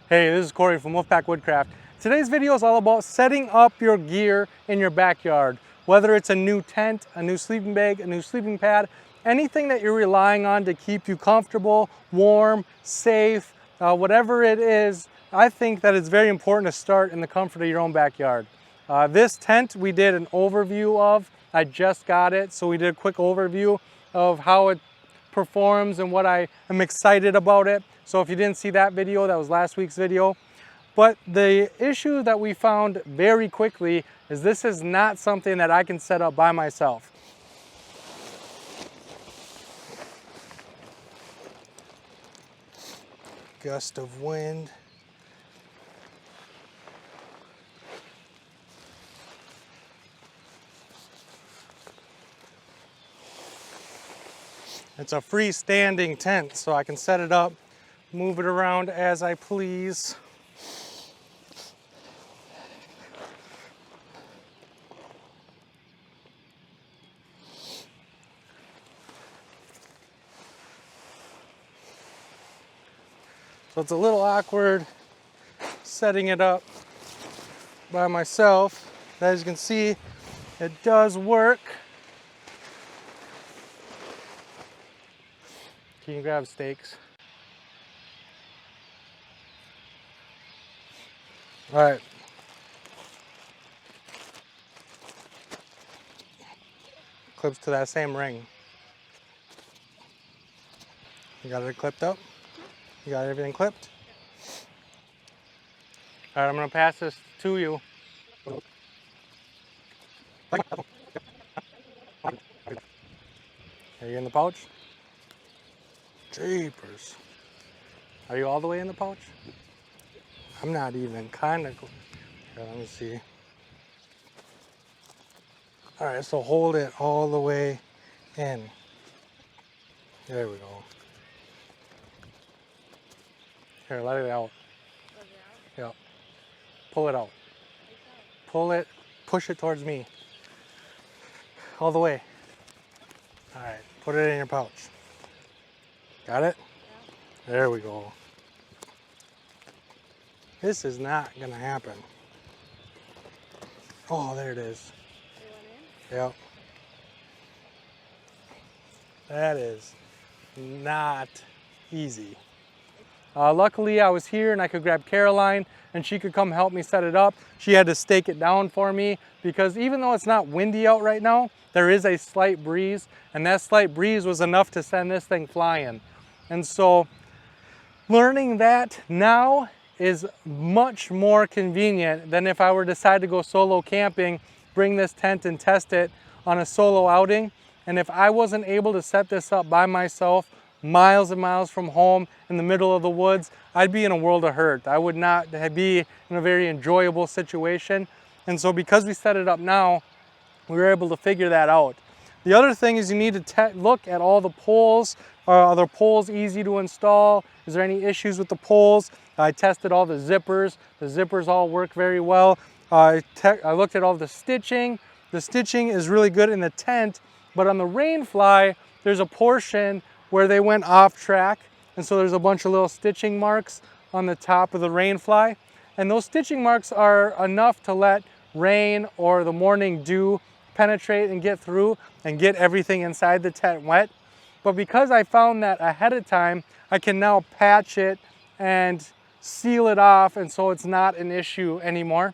Hey, this is Corey from Wolfpack Woodcraft. Today's video is all about setting up your gear in your backyard. Whether it's a new tent, a new sleeping bag, a new sleeping pad, anything that you're relying on to keep you comfortable, warm, safe, whatever it is, I think that it's very important to start in the comfort of your own backyard. This tent we did an overview of. I just got it, so we did a quick overview of how it performs and what I am excited about it. So if you didn't see that video, that was last week's video. But the issue that we found very quickly is this is not something that I can set up by myself. Gust of wind. It's a freestanding tent, so I can set it up, move it around as I please. So it's a little awkward setting it up by myself. As you can see, it does work. You can grab stakes. All right. Clips to that same ring. You got it clipped up? You got everything clipped? All right, I'm gonna pass this to you. Are you in the pouch? Jeepers. Are you all the way in the pouch? I'm not even kind of. Here, let me see. All right, so hold it all the way in. There we go. Here, let it out. Yep. Pull it out. Pull it, push it towards me. All the way. All right, put it in your pouch. Got it? Yeah. There we go. This is not gonna happen. Oh, there it is. Yep. That is not easy. Luckily, I was here and I could grab Caroline and she could come help me set it up. She had to stake it down for me because even though it's not windy out right now, there is a slight breeze, and that slight breeze was enough to send this thing flying. And so learning that now is much more convenient than if I were to decide to go solo camping, bring this tent and test it on a solo outing. And if I wasn't able to set this up by myself, miles and miles from home in the middle of the woods, I'd be in a world of hurt. I would not be in a very enjoyable situation. And so because we set it up now, we were able to figure that out. The other thing is you need to look at all the poles. Are the poles easy to install? Is there any issues with the poles? I tested all the zippers. The zippers all work very well. I looked at all the stitching. The stitching is really good in the tent, but on the Rainfly, there's a portion where they went off track. And so there's a bunch of little stitching marks on the top of the Rainfly. And those stitching marks are enough to let rain or the morning dew penetrate and get through and get everything inside the tent wet. But because I found that ahead of time, I can now patch it and seal it off, and so it's not an issue anymore.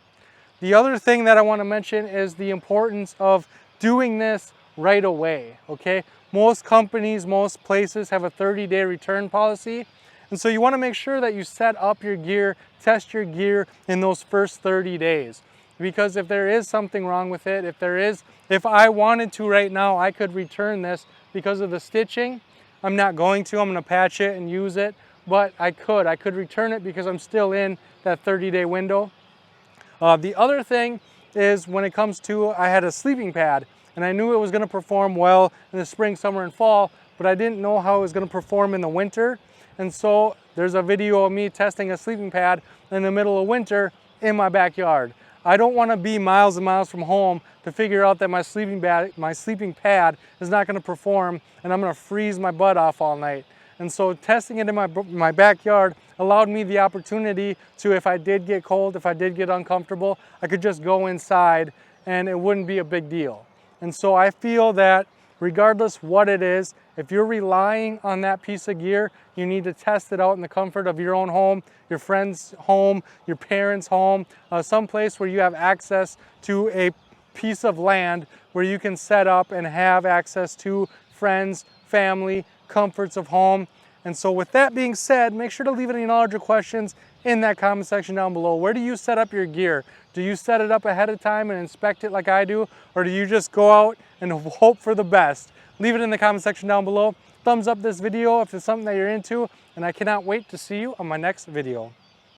The other thing that I want to mention is the importance of doing this right away, okay? Most companies, most places have a 30-day return policy, and so you want to make sure that you set up your gear, test your gear in those first 30 days. Because if there is something wrong with it, if I wanted to right now, I could return this because of the stitching. I'm not going to, I'm going to patch it and use it, but I could return it because I'm still in that 30-day window. The other thing is when it comes to, I had a sleeping pad and I knew it was going to perform well in the spring, summer, and fall, but I didn't know how it was going to perform in the winter. And so there's a video of me testing a sleeping pad in the middle of winter in my backyard. I don't want to be miles and miles from home to figure out that my sleeping pad is not going to perform and I'm going to freeze my butt off all night. And so testing it in my backyard allowed me the opportunity to, if I did get cold, if I did get uncomfortable, I could just go inside and it wouldn't be a big deal. And so I feel that regardless what it is, if you're relying on that piece of gear, you need to test it out in the comfort of your own home, your friend's home, your parents' home, someplace where you have access to a piece of land where you can set up and have access to friends, family, comforts of home. And so with that being said, make sure to leave any knowledge or questions in that comment section down below. Where do you set up your gear? Do you set it up ahead of time and inspect it like I do? Or do you just go out and hope for the best? Leave it in the comment section down below. Thumbs up this video if it's something that you're into, and I cannot wait to see you on my next video.